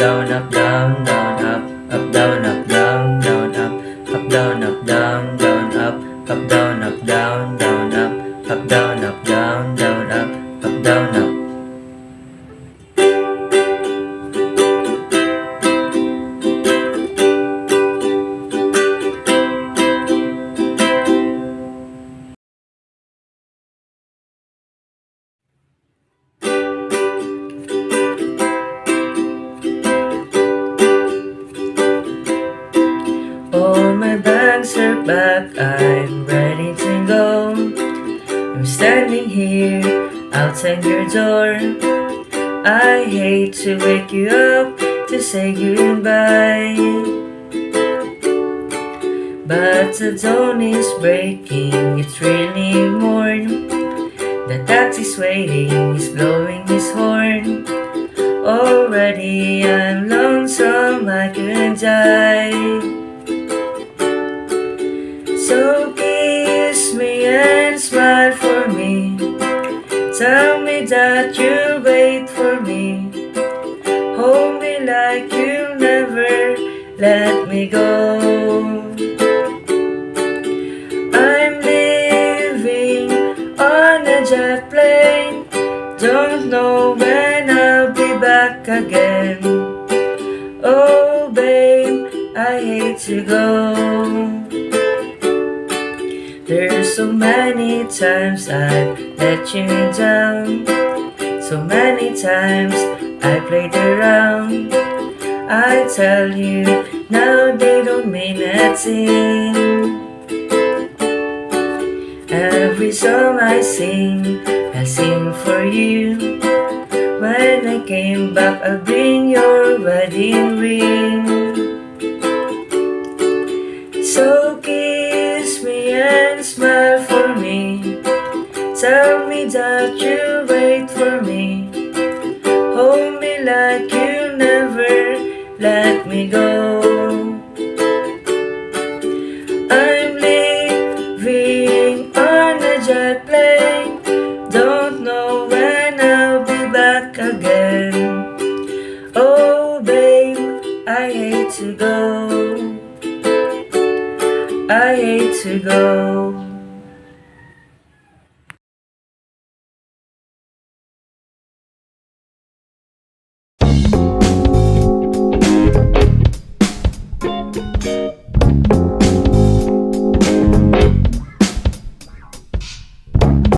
down, up, down, down, up, down, up, down, down, up, down, up, down, down, up, down, up, down, down, up, down, up, down, down, up, down, up. All my bags are packed, I'm ready to go. I'm standing here outside your door. I hate to wake you up to say goodbye, but the dawn is breaking, it's really morn. The taxi's waiting, he's blowing his horn. Already I'm lonesome, I could die. So kiss me and smile for me. Tell me that you'll wait for me. Hold me like you'll never let me go. I'm living on a jet plane. Don't know when I'll be back again. Oh babe, I hate to go. There's so many times I've let you down. So many times I played around. I tell you, now they don't mean a thing. Every song I sing for you. When I came back, I'll bring your wedding ring. So kiss me and smile for me. Tell me that you'll wait for me. Hold me like you'll never let me go. I'm living on a jet plane. Don't know when I'll be back again. Oh babe, I hate to go. I hate to go.